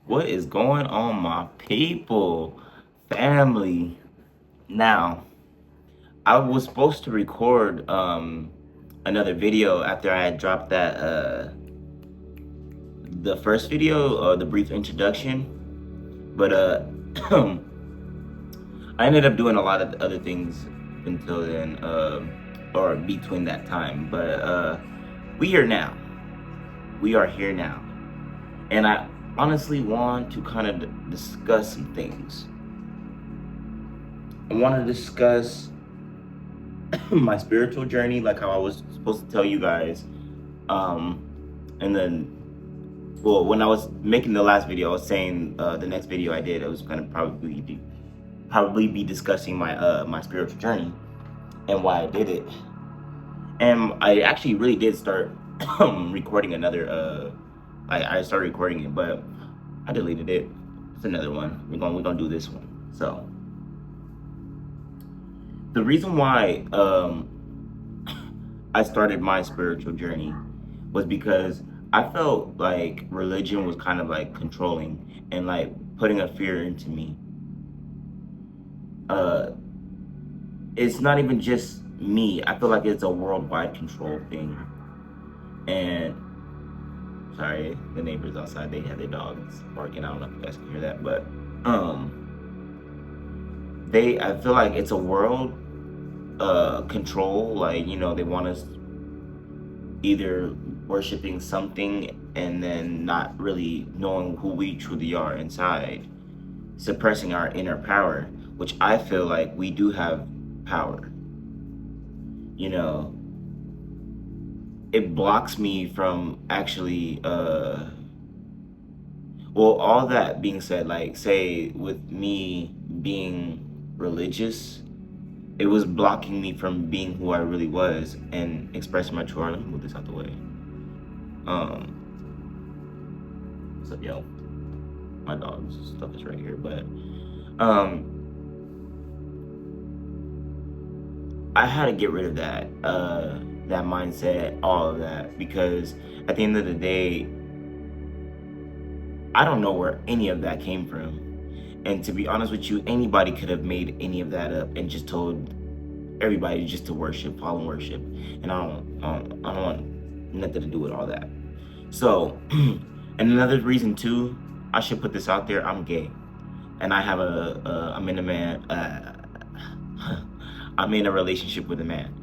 What is going on, my people, family? Now, I was supposed to record another video after I had dropped that the first video, the brief introduction, but I ended up doing a lot of other things until then, or between that time. But we here now. We are here now, and I honestly want to kind of discuss some things. I want to discuss my spiritual journey, like how I was supposed to tell you guys. Um, and then, well, when I was making the last video, I was saying the next video I did, I was gonna probably be discussing my spiritual journey and why I did it. And I actually really did start recording another. I started recording it, but I deleted it. It's another one. We're gonna do this one. So the reason why I started my spiritual journey was because I felt like religion was kind of like controlling and like putting a fear into me. Uh, it's not even just me. I feel like it's a worldwide control thing. And sorry, the neighbors outside, they have their dogs barking. I don't know if you guys can hear that, but I feel like it's a world control. Like, they want us either worshiping something and then not really knowing who we truly are inside, suppressing our inner power, which I feel like we do have power. You know, it blocks me from actually, well, all that being said, like, say, with me being religious, it was blocking me from being who I really was and expressing my true heart. Let me move this out the way. What's up, yo? My dog's stuff is right here, but I had to get rid of that mindset, all of that, because at the end of the day, I don't know where any of that came from. And to be honest with you, anybody could have made any of that up and just told everybody just to worship, follow worship. And I don't want nothing to do with all that. So, and another reason too, I should put this out there. I'm gay, and I'm in a man. I'm in a relationship with a man.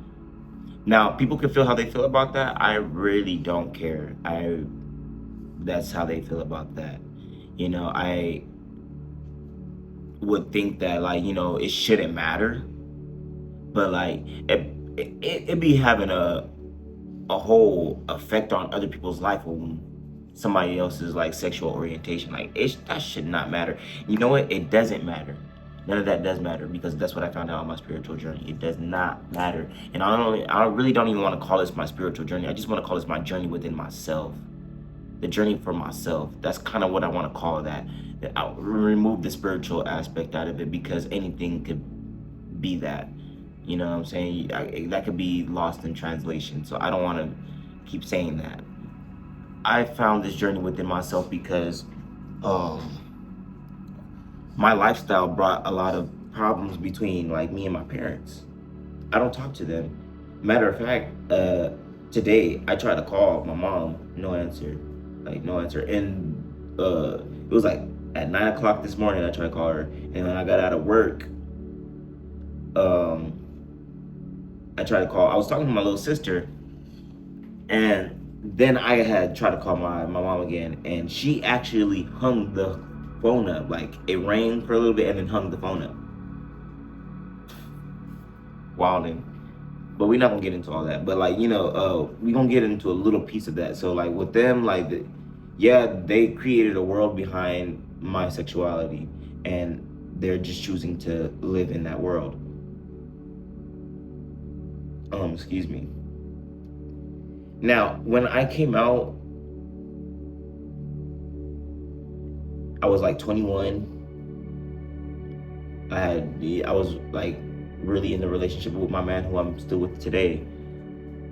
Now, people can feel how they feel about that. I really don't care. That's how they feel about that. I would think that, like, it shouldn't matter, but like it be having a whole effect on other people's life when somebody else's like sexual orientation. Like, that should not matter. You know what? It doesn't matter. None of that does matter, because that's what I found out on my spiritual journey. It does not matter. And I really don't even want to call this my spiritual journey. I just want to call this my journey within myself. The journey for myself. That's kind of what I want to call that. I'll remove the spiritual aspect out of it, because anything could be that. You know what I'm saying? That could be lost in translation. So I don't want to keep saying that. I found this journey within myself because my lifestyle brought a lot of problems between like me and my parents. I don't talk to them. Matter of fact, today I tried to call my mom, no answer, like no answer. And it was like at 9 o'clock this morning I tried to call her, and when I got out of work, um, I tried to call. I was talking to my little sister, and then I had tried to call my mom again, and she actually hung the phone up. Like, it rang for a little bit and then hung the phone up. Wilding. But we're not gonna get into all that. But like, we're gonna get into a little piece of that. So like with them, like yeah, they created a world behind my sexuality, and they're just choosing to live in that world. Excuse me. Now, when I came out, I was like 21. I was like really in the relationship with my man, who I'm still with today,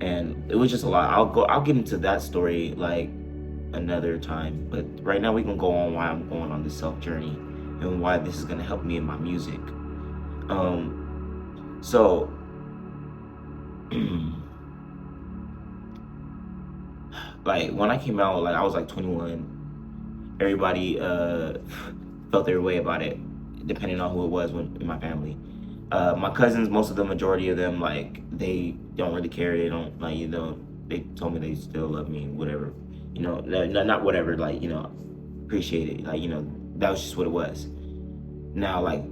and it was just a lot. I'll get into that story like another time. But right now we can go on why I'm going on this self journey and why this is gonna help me in my music. So like when I came out, like I was like 21. Everybody felt their way about it, depending on who it was in my family. My cousins, most of the majority of them, like they don't really care. They don't like They told me they still love me, whatever. Not whatever. Like appreciate it. Like that was just what it was. Now like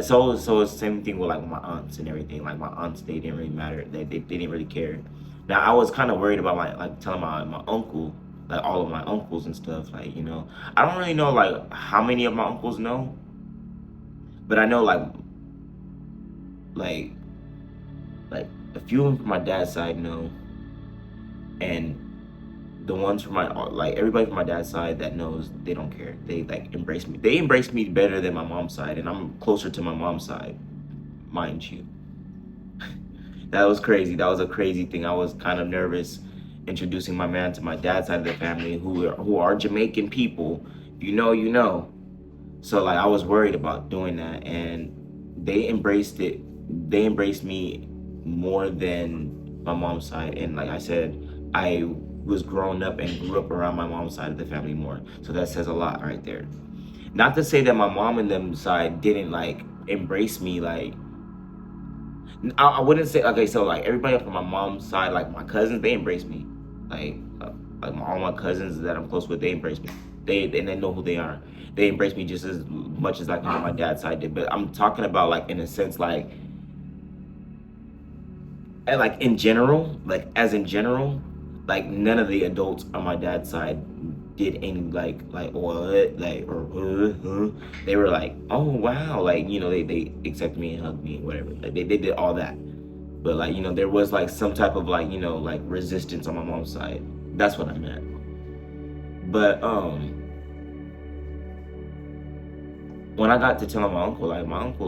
so it's the same thing with like my aunts and everything. Like my aunts, they didn't really matter. They didn't really care. Now I was kind of worried about like telling my uncle, like all of my uncles and stuff. Like I don't really know like how many of my uncles know, but I know like like a few of them from my dad's side know, and the ones from my like everybody from my dad's side that knows, they don't care. They like embrace me. They embrace me better than my mom's side, and I'm closer to my mom's side, mind you. That was crazy. That was a crazy thing. I was kind of nervous introducing my man to my dad's side of the family, who are Jamaican people. You know. So like I was worried about doing that, and they embraced it. They embraced me more than my mom's side, and like I said, I was growing up and grew up around my mom's side of the family more. So that says a lot right there. Not to say that my mom and them side didn't like embrace me. Like I wouldn't say, okay. So like everybody from my mom's side, like my cousins, they embrace me. Like all my cousins that I'm close with, they embrace me. They know who they are. They embrace me just as much as like my dad's side did. But I'm talking about like in a sense like, and like in general, like as in general, like none of the adults on my dad's side did any like what like or they were like, oh wow, like they accepted me and hugged me and whatever. Like they did all that. But like there was like some type of like like resistance on my mom's side. That's what I meant. But when I got to telling my uncle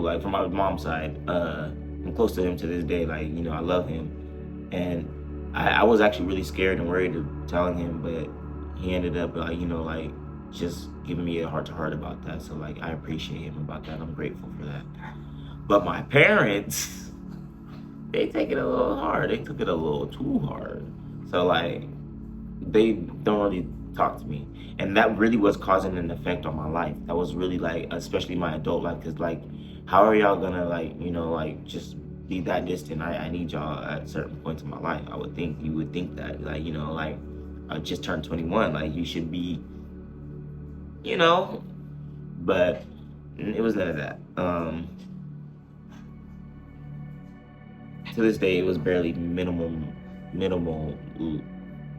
like from my mom's side, I'm close to him to this day. Like I love him, and I was actually really scared and worried of telling him, but he ended up like like just giving me a heart to heart about that. So like I appreciate him about that. I'm grateful for that. But my parents, they take it a little hard. They took it a little too hard. So like they don't really talk to me, and that really was causing an effect on my life. That was really like, especially my adult life, because like how are y'all gonna like like just be that distant? I need y'all at certain points in my life. You would think that like like I just turned 21, like you should be but it was none of that. To this day it was barely minimal.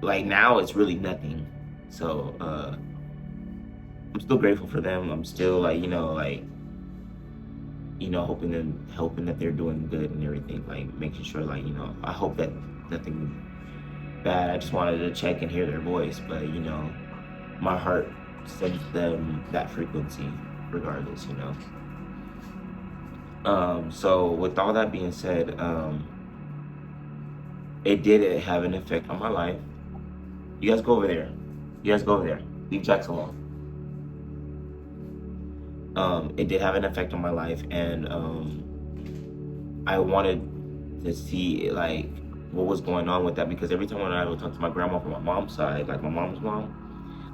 Like now it's really nothing. So I'm still grateful for them. I'm still like hoping that they're doing good and everything, like making sure like I hope that nothing bad. I just wanted to check and hear their voice, but my heart sends them that frequency regardless. So with all that being said, it did have an effect on my life. You guys go over there. Leave Jax alone. It did have an effect on my life, and I wanted to see like what was going on with that, because every time when I would talk to my grandma from my mom's side, like my mom's mom,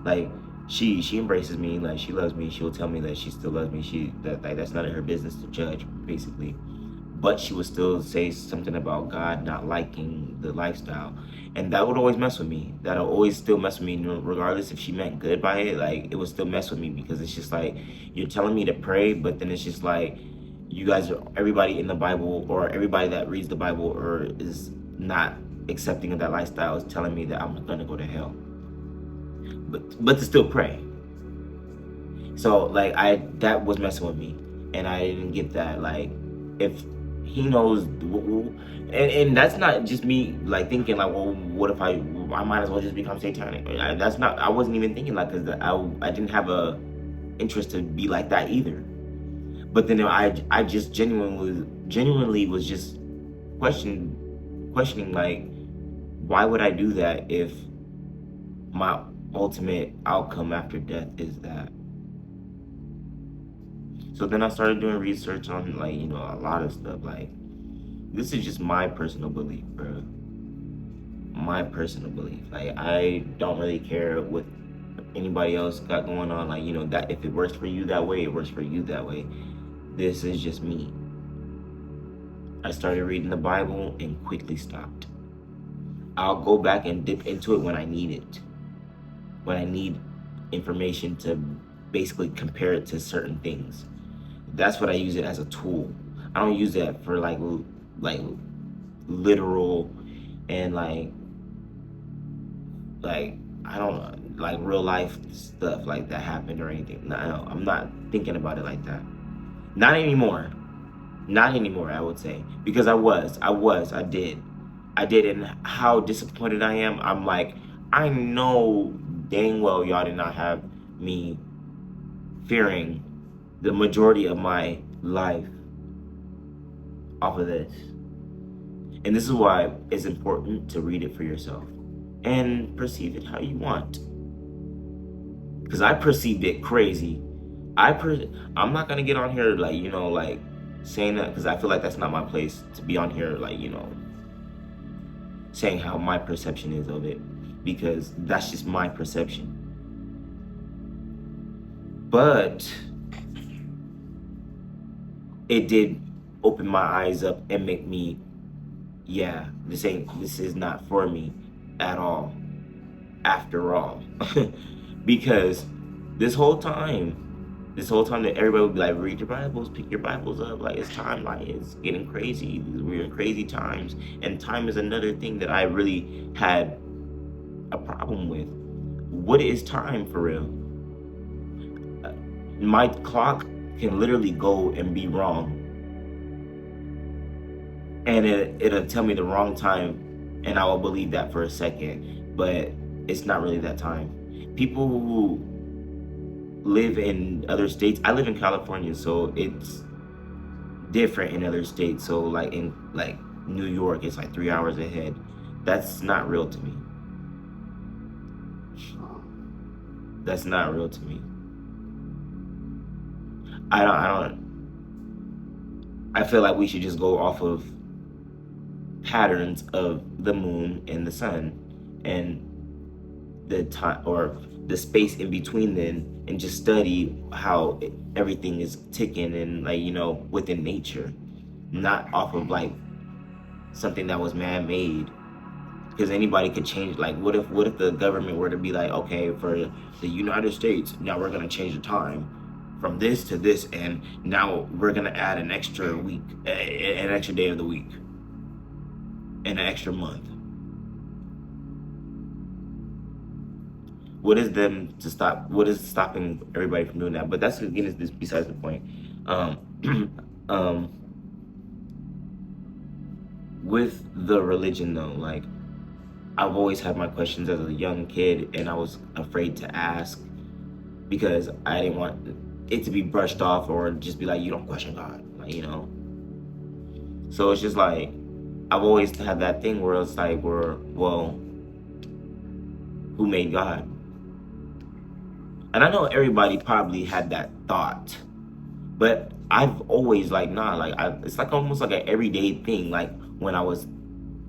like she embraces me, like she loves me. She'll tell me that she still loves me. That's none of her business to judge, basically. But she would still say something about God not liking the lifestyle, and that would always mess with me. That'll always still mess with me, regardless if she meant good by it. Like it would still mess with me, because it's just like you're telling me to pray, but then it's just like everybody in the Bible, or everybody that reads the Bible or is not accepting of that lifestyle, is telling me that I'm gonna go to hell. But to still pray. So like that was messing with me, and I didn't get that. Like if he knows, and that's not just me like thinking like, well, what if I might as well just become satanic. That's not, I wasn't even thinking like, because I didn't have a interest to be like that either. But then I just genuinely was just questioning like, why would I do that if ultimate outcome after death is that. So then I started doing research on, like, a lot of stuff. Like, this is just my personal belief, bro. My personal belief. Like, I don't really care what anybody else got going on. Like, that if it works for you that way, it works for you that way. This is just me. I started reading the Bible and quickly stopped. I'll go back and dip into it when I need it. When I need information to basically compare it to certain things. That's what I use it as a tool. I don't use it for like literal and like I don't know, like real life stuff like that happened or anything. No, I'm not thinking about it like that. Not anymore. Not anymore, I would say. Because I did, and how disappointed I am. I'm like, I know dang well y'all did not have me fearing the majority of my life off of this. And this is why it's important to read it for yourself and perceive it how you want. Because I perceived it crazy. I'm not gonna get on here like saying that, because I feel like that's not my place to be on here saying how my perception is of it, because that's just my perception. But it did open my eyes up and make me, yeah, this is not for me at all, after all. Because this whole time that everybody would be like, read your Bibles, pick your Bibles up, like it's time, like it's getting crazy, we're in crazy times. And time is another thing that I really had a problem with. What is time for real? My clock can literally go and be wrong, and it'll tell me the wrong time, and I will believe that for a second, but it's not really that time. People who live in other states, I live in California, so it's different in other states. So like in New York, it's like 3 hours ahead. That's not real to me. That's not real to me. I feel like we should just go off of patterns of the moon and the sun and the time or the space in between them, and just study how everything is ticking and within nature, not off of like something that was man-made. Because anybody could change. Like, what if the government were to be like, okay, for the United States, now we're gonna change the time from this to this, and now we're gonna add an extra week, an extra day of the week, and an extra month. What is stopping everybody from doing that? But that's, again, is besides the point. With the religion though, like, I've always had my questions as a young kid, and I was afraid to ask because I didn't want it to be brushed off or just be like, you don't question God, So it's just like, I've always had that thing where it's like, well, who made God? And I know everybody probably had that thought, but I've always it's like almost like an everyday thing. Like when I was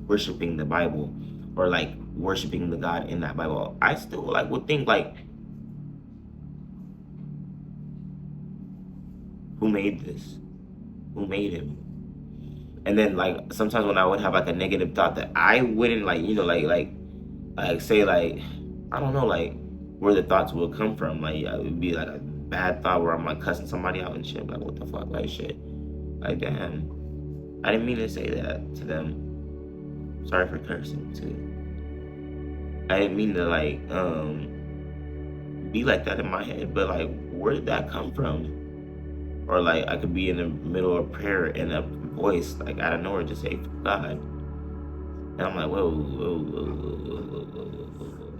worshiping the Bible or like worshiping the God in that Bible, I still would think who made this? Who made him? And then sometimes when I would have a negative thought that I wouldn't say I don't know where the thoughts would come from. It would be a bad thought where I'm cussing somebody out and shit. Like, what the fuck? Shit. Damn. I didn't mean to say that to them. Sorry for cursing too. I didn't mean to be like that in my head, but where did that come from? Or I could be in the middle of prayer and a voice out of nowhere just say God, and I'm like, whoa, whoa, whoa, whoa, whoa, whoa, whoa.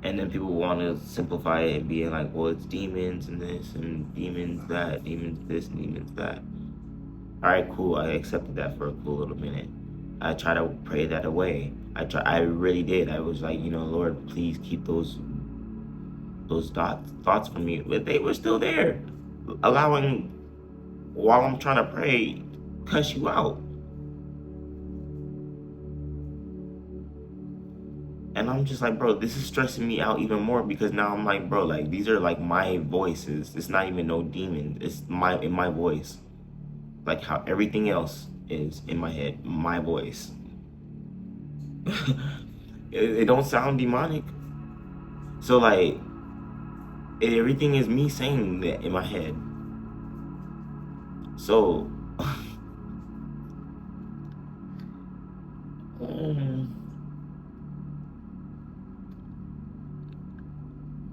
And then people want to simplify it and be like, well, it's demons and this and demons that, demons this and demons that. All right, cool. I accepted that for a cool little minute. I try to pray that away. I really did. I was like, Lord, please keep those thoughts from me. But they were still there, allowing, while I'm trying to pray, cuss you out. And I'm just like, bro, this is stressing me out even more, because now I'm like, bro, like, these are like my voices. It's not even no demon. It's my voice. Like how everything else is in my head, my voice. It don't sound demonic. So like, everything is me saying that in my head. So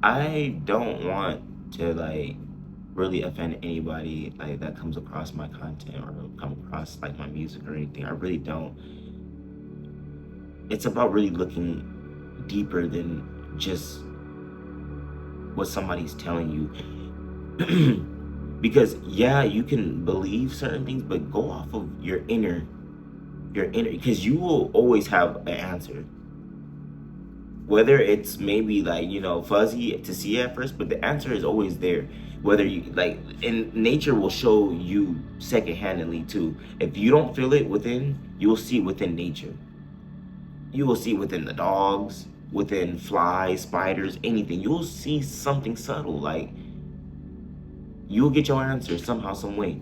I don't want to like really offend anybody like that comes across my content or come across like my music or anything. I really don't. It's about really looking deeper than just what somebody's telling you. Because yeah, you can believe certain things, but go off of your inner, because you will always have an answer. Whether it's maybe like, fuzzy to see at first, but the answer is always there. Whether you like, and nature will show you second-handedly too. If you don't feel it within, you will see it within nature. You will see it within the dogs, within flies, spiders, anything. You'll see something subtle. Like, you'll get your answer somehow, some way,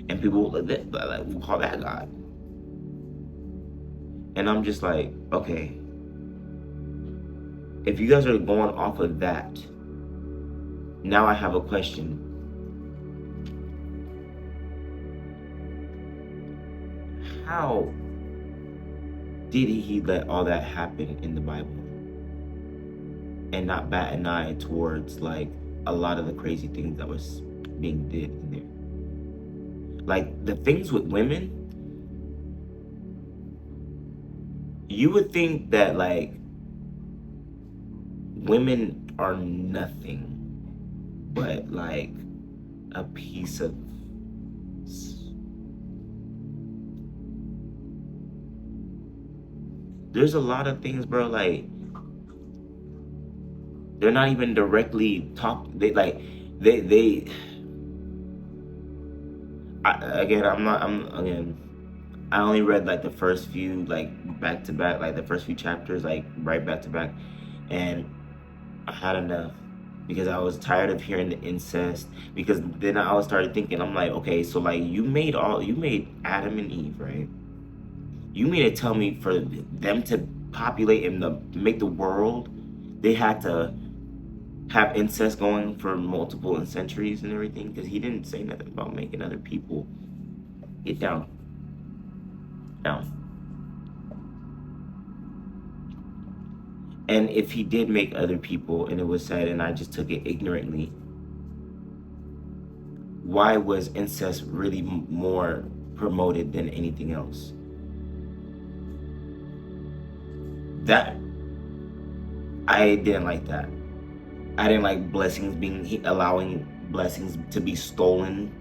and people will call that God. And I'm just like, okay, if you guys are going off of that, now I have a question. How did he let all that happen in the Bible and not bat an eye towards like a lot of the crazy things that was being did in there? Like the things with women, you would think that like women are nothing but like a piece of, there's a lot of things, bro, like they're not even directly they again, I only read like the first few, like back to back, like the first few chapters, like right back to back, and I had enough, because I was tired of hearing the incest. Because then I started thinking, I'm like, okay, so like you made Adam and Eve, right? You mean to tell me for them to populate and make the world, they had to have incest going for multiple centuries and everything? Because he didn't say nothing about making other people. Get down. Down. And if he did make other people and it was said and I just took it ignorantly, why was incest really more promoted than anything else? That, I didn't like that. I didn't like allowing blessings to be stolen.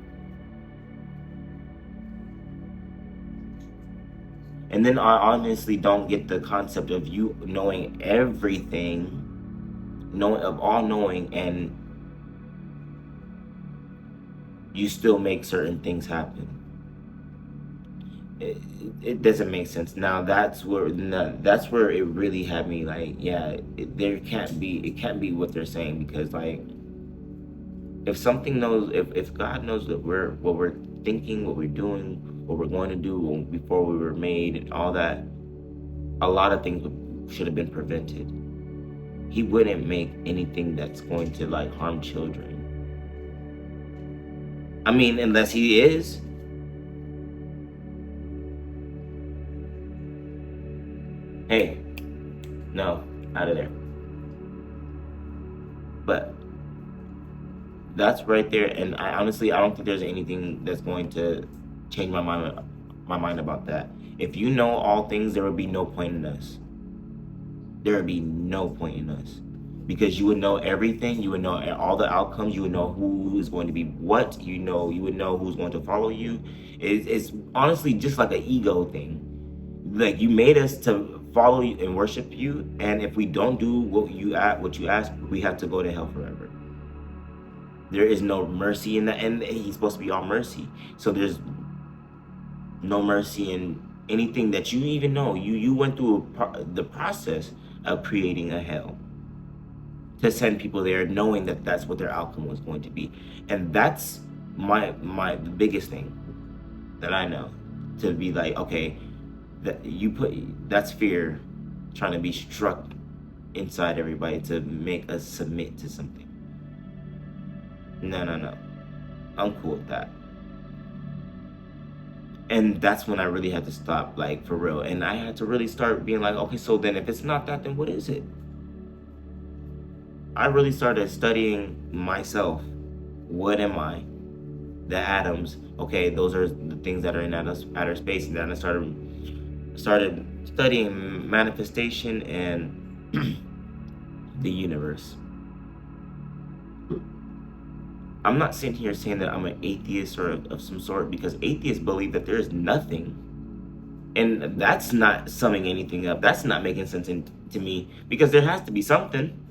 And then I honestly don't get the concept of you knowing everything, all knowing, and you still make certain things happen. It doesn't make sense. Now that's where it really had me like, yeah, it can't be what they're saying, because like if God knows that what we're thinking, what we're doing, what we're going to do before we were made and all that, a lot of things should have been prevented. He wouldn't make anything that's going to like harm children. I mean, unless he is. Hey, no, out of there. But that's right there, and I honestly, I don't think there's anything that's going to change my mind about that. If you know all things, there would be no point in us. There would be no point in us, because you would know everything. You would know all the outcomes. You would know who is going to be what. You would know who's going to follow you. It's honestly just like an ego thing. Like, you made us to follow you and worship you, and if we don't do what you ask, we have to go to hell forever. There is no mercy in that, and he's supposed to be all mercy. So there's no mercy in anything that you even know. You went through the process of creating a hell to send people there, knowing that that's what their outcome was going to be, and that's the biggest thing that I know, to be like, okay, that's fear trying to be struck inside everybody to make us submit to something. No, I'm cool with that. And that's when I really had to stop, like, for real, and I had to really start being like, okay, so then if it's not that, then what is it? I really started studying myself. What am I? The atoms. Okay, those are the things that are in outer space. And then I started studying manifestation and the universe. I'm not sitting here saying that I'm an atheist or of some sort, because atheists believe that there is nothing, and that's not summing anything up. That's not making sense to me, because there has to be something.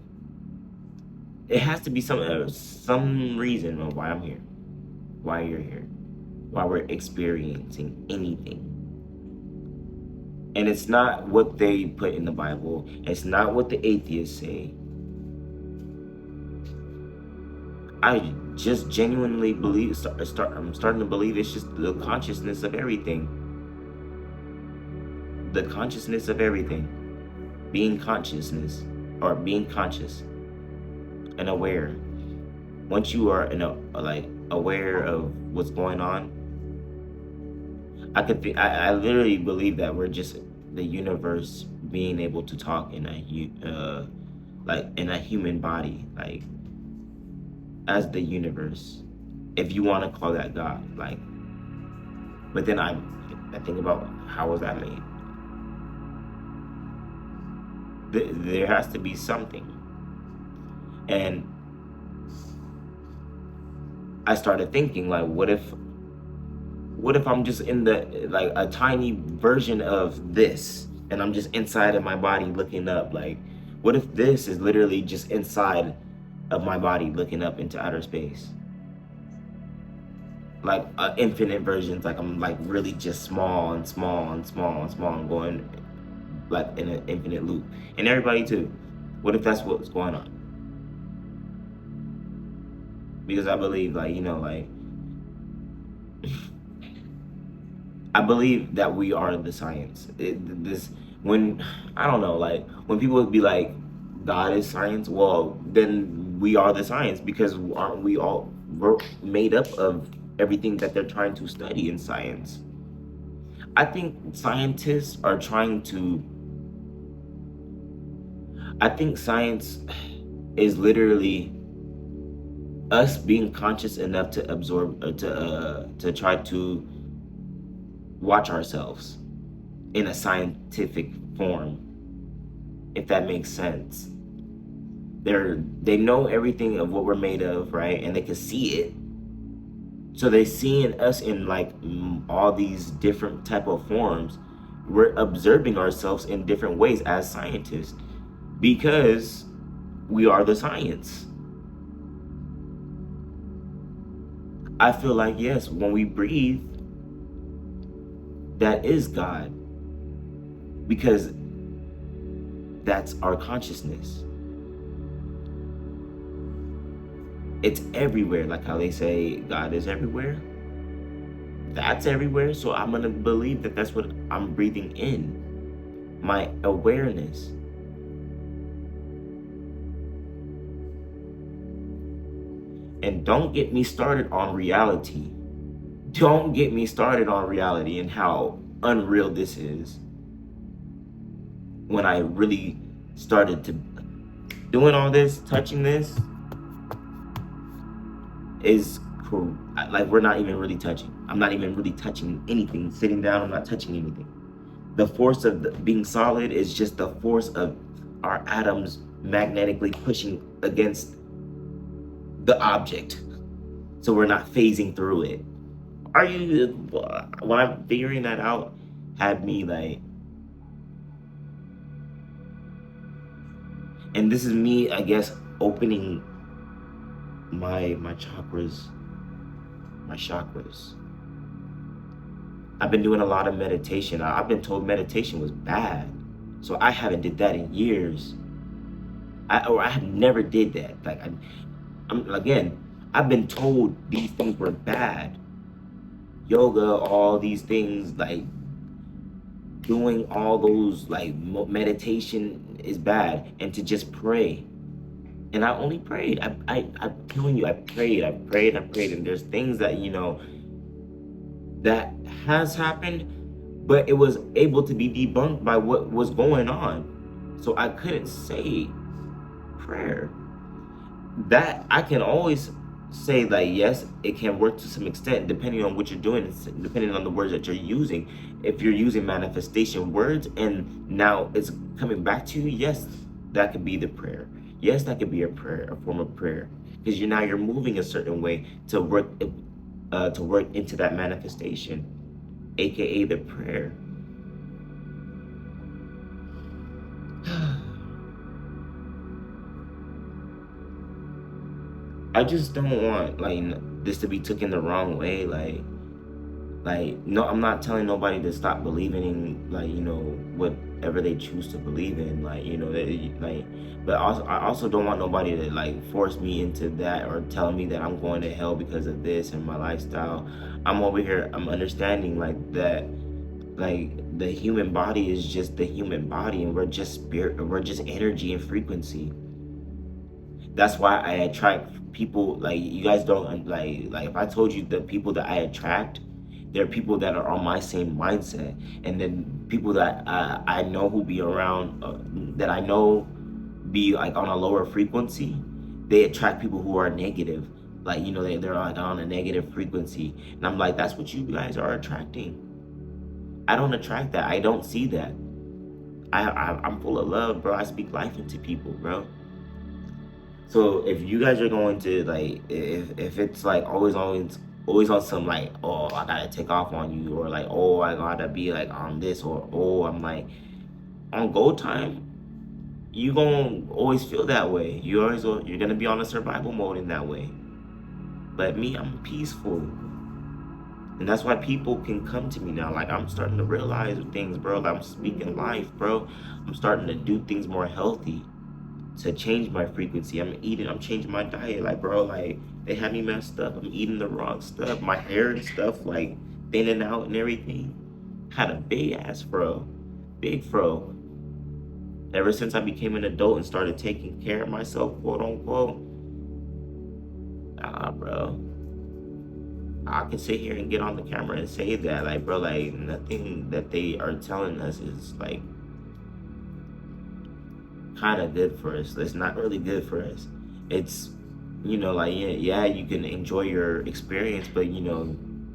It has to be some reason of why I'm here, why you're here, why we're experiencing anything. And it's not what they put in the Bible. It's not what the atheists say. I just genuinely believe, I'm starting to believe it's just the consciousness of everything. The consciousness of everything. Being consciousness, or being conscious and aware. Once you are aware of what's going on, I literally believe that we're just the universe being able to talk in a human body, like, as the universe, if you want to call that God, like. But then I think about, how was that made? There has to be something. And I started thinking, like, what if I'm just in like a tiny version of this, and I'm just inside of my body looking up? Like, what if this is literally just inside of my body looking up into outer space? Like, infinite versions, like I'm like really just small and small and small and small and going like in an infinite loop. And everybody too. What if that's what's going on? Because I believe, like, I believe that we are the science. When, I don't know, like, when people would be like, God is science, well, then we are the science, because aren't we all made up of everything that they're trying to study in science? I think scientists are trying to, I think science is literally us being conscious enough to absorb, to try to watch ourselves in a scientific form, if that makes sense. They know everything of what we're made of, right? And they can see it. So they see in us in like all these different type of forms. We're observing ourselves in different ways as scientists, because we are the science. I feel like, yes, when we breathe, that is God, because that's our consciousness. It's everywhere, like how they say God is everywhere. That's everywhere, so I'm gonna believe that that's what I'm breathing in, my awareness. And don't get me started on reality. Don't get me started on reality and how unreal this is. When I really started to doing all this, touching this, is like, we're not even really touching. I'm not even really touching anything. Sitting down, I'm not touching anything. The force of being solid is just the force of our atoms magnetically pushing against the object, so we're not phasing through it. When I'm figuring that out, had me like, And this is me, I guess, opening my chakras, my chakras. I've been doing a lot of meditation. I've been told meditation was bad, so I haven't did that in years. I have never did that. Like I'm again, I've been told these things were bad. Yoga, all these things, like doing all those like meditation is bad, and to just pray. And I only prayed. I'm telling you, I prayed, and there's things that that has happened, but it was able to be debunked by what was going on. So I couldn't say prayer. That I can always say that yes, it can work to some extent depending on what you're doing, depending on the words that you're using. If you're using manifestation words and now it's coming back to you, yes, that could be the prayer. Yes, that could be a prayer, a form of prayer, because you're moving a certain way to work into that manifestation, aka the prayer. I just don't want like this to be taken the wrong way. No, I'm not telling nobody to stop believing in whatever they choose to believe in. But also I also don't want nobody to like force me into that or tell me that I'm going to hell because of this and my lifestyle. I'm over here. I'm understanding like that. Like the human body is just the human body, and we're just spirit. We're just energy and frequency. That's why I attract people like you guys don't like if I told you the people that I attract, they're people that are on my same mindset, and then people that I know who be around that I know be like on a lower frequency, they attract people who are negative, like they're like on a negative frequency, and I'm like, that's what you guys are attracting. I don't attract that. I don't see that. I'm full of love, bro. I speak life into people, bro. So if you guys are going to like, if it's like always on some like, oh, I gotta take off on you, or like, oh, I gotta be like on this, or oh, I'm like on go time, you gonna always feel that way. You're gonna be on a survival mode in that way. But me, I'm peaceful, and that's why people can come to me now. Like I'm starting to realize things, bro. Like, I'm speaking life, bro. I'm starting to do things more healthy to change my frequency. I'm changing my diet. Like, bro, like they had me messed up. I'm eating the wrong stuff. My hair and stuff like thinning out and everything. Had a big ass fro. Big fro. Ever since I became an adult and started taking care of myself, quote unquote. Nah, bro. I can sit here and get on the camera and say that, like, bro, like nothing that they are telling us is like kind of good for us. It's not really good for us. It's, like, yeah, you can enjoy your experience, but,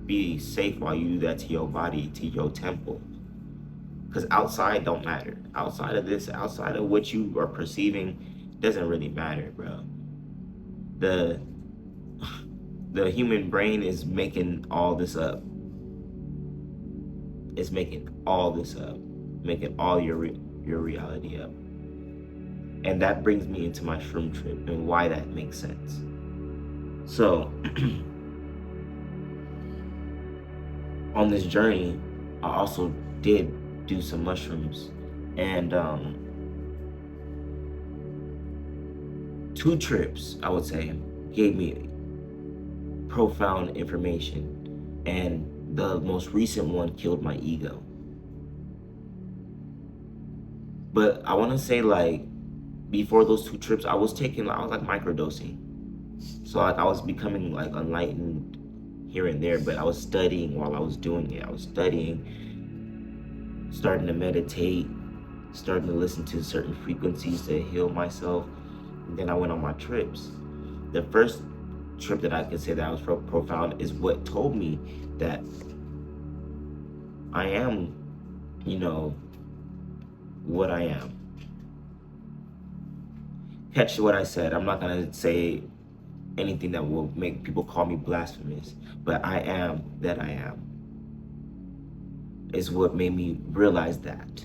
be safe while you do that to your body, to your temple. Because outside don't matter. Outside of this, outside of what you are perceiving, doesn't really matter, bro. The the human brain is making all this up. It's making all this up, making all your reality up. And that brings me into my shroom trip and why that makes sense. So, on this journey, I also did do some mushrooms. And 2 trips, I would say, gave me profound information. And the most recent one killed my ego. But I want to say, like, before those 2 trips, I was like microdosing. So like I was becoming like enlightened here and there, but I was studying while I was doing it. I was studying, starting to meditate, starting to listen to certain frequencies to heal myself. And then I went on my trips. The first trip that I can say that was profound is what told me that I am, what I am. Catch what I said. I'm not going to say anything that will make people call me blasphemous, but I am that I am. Is what made me realize that.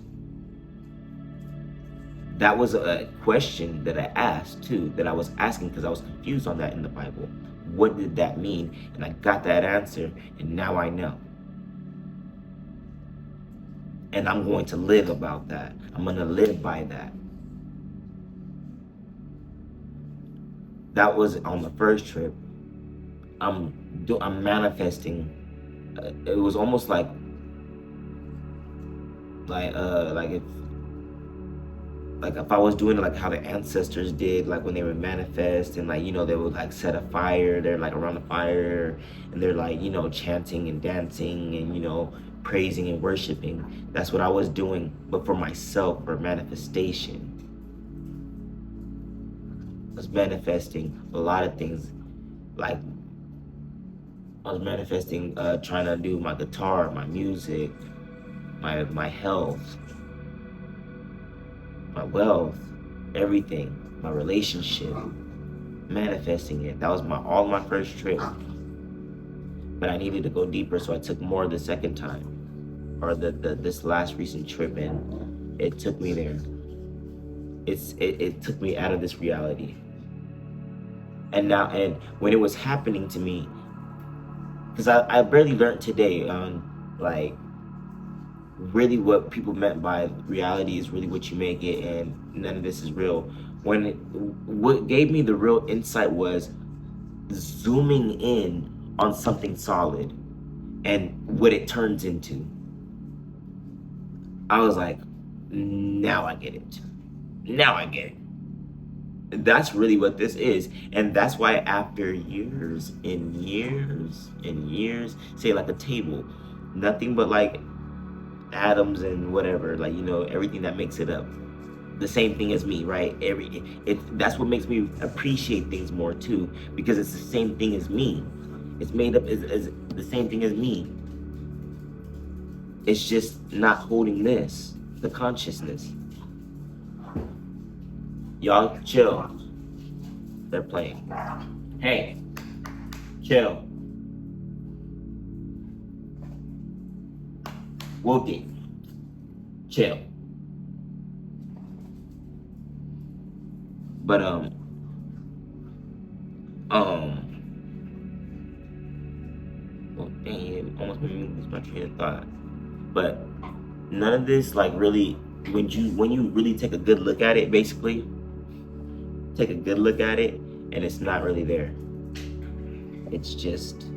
That was a question that I asked too, that I was asking because I was confused on that in the Bible. What did that mean? And I got that answer, and now I know. And I'm going to live about that. I'm going to live by that. That was on the first trip. I'm manifesting. It was almost like if I was doing it like how the ancestors did, like when they would manifest and like, you know, they would like set a fire, they're like around the fire and they're like, you know, chanting and dancing and, you know, praising and worshiping. That's what I was doing, but for myself, for manifestation. I was manifesting a lot of things. Like I was manifesting trying to do my guitar, my music, my health, my wealth, everything, my relationship, manifesting it. That was all my first trip. But I needed to go deeper, so I took more the second time, or this last recent trip, and it took me there. It took me out of this reality. And when it was happening to me, because I barely learned today on like really what people meant by reality is really what you make it, and none of this is real. What gave me the real insight was zooming in on something solid and what it turns into. I was like, now I get it. Now I get it. That's really what this is. And that's why after years and years and years, say like a table, nothing but like atoms and whatever, like, you know, everything that makes it up. The same thing as me, right? That's what makes me appreciate things more too, because it's the same thing as me. It's made up as the same thing as me. It's just not holding the consciousness. Y'all chill. They're playing. Hey, chill. Wookie, chill. But well, dang, it almost made me lose my train of thought. But none of this, like, really, when you really take a good look at it, basically, take a good look at it, and it's not really there. It's just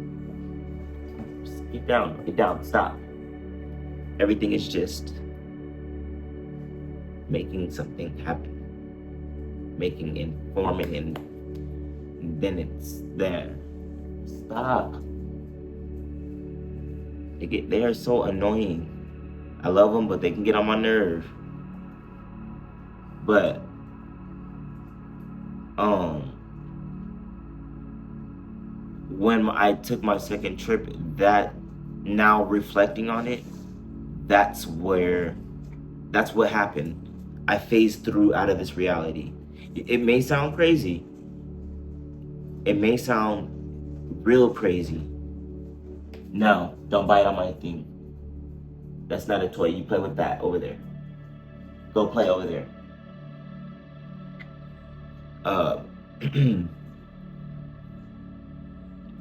get down, stop. Everything is just making something happen, making, informing, and then it's there. Stop. They are so annoying. I love them, but they can get on my nerve. But when I took my second trip, that now reflecting on it, that's what happened. I phased through out of this reality. It may sound crazy. It may sound real crazy. No, don't bite on my thing. That's not a toy. You play with that over there. Go play over there.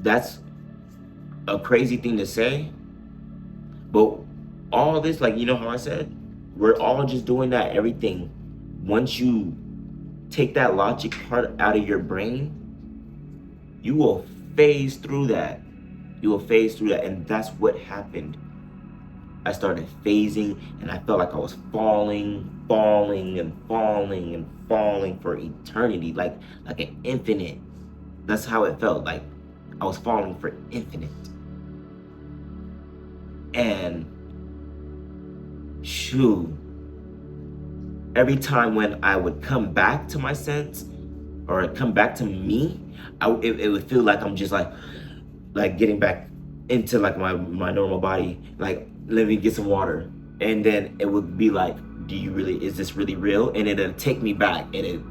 That's a crazy thing to say, but all this, like, you know how I said, we're all just doing that, everything. Once you take that logic part out of your brain, you will phase through that. And that's what happened. I started phasing, and I felt like I was falling for eternity, like an infinite. That's how it felt, like I was falling for infinite. And shoo, every time when I would come back to my sense or come back to me, it would feel like I'm just like getting back into like my normal body, like, let me get some water. And then it would be like, is this really real? And it'll take me back, and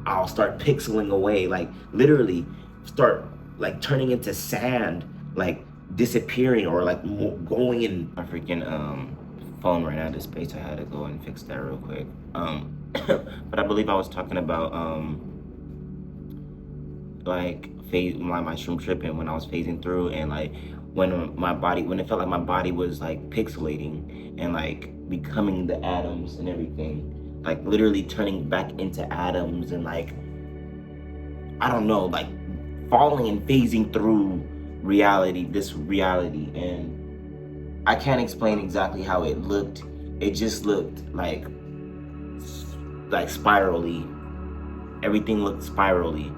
I'll start pixeling away, like literally start like turning into sand, like disappearing, or like going in my freaking phone ran out of space. I had to go and fix that real quick. But I believe I was talking about like phase my shroom trip, and when I was phasing through, and like when it felt like my body was like pixelating and like becoming the atoms and everything, like literally turning back into atoms, and like I don't know, like falling and phasing through this reality. And I can't explain exactly how it looked. It just looked like spirally. Everything looked spirally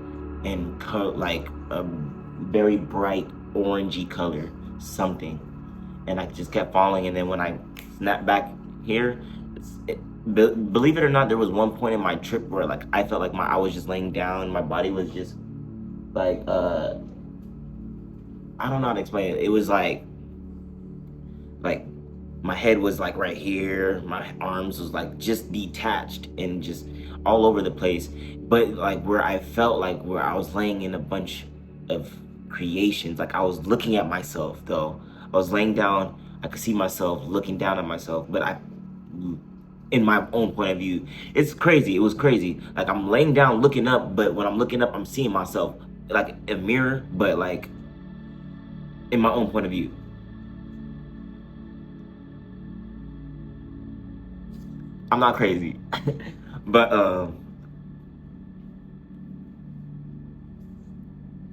and like a very bright orangey color, something. And I just kept falling. And then when I snapped back here, believe it or not, there was one point in my trip where like I felt like I was just laying down, my body was just like I don't know how to explain it. It was like my head was like right here, my arms was like just detached and just all over the place. But like where I felt like where I was laying in a bunch of creations, like I was looking at myself though. I was laying down, I could see myself looking down at myself, but I in my own point of view. It's crazy. It was crazy. Like I'm laying down looking up, but when I'm looking up, I'm seeing myself like a mirror, but like in my own point of view. I'm not crazy. But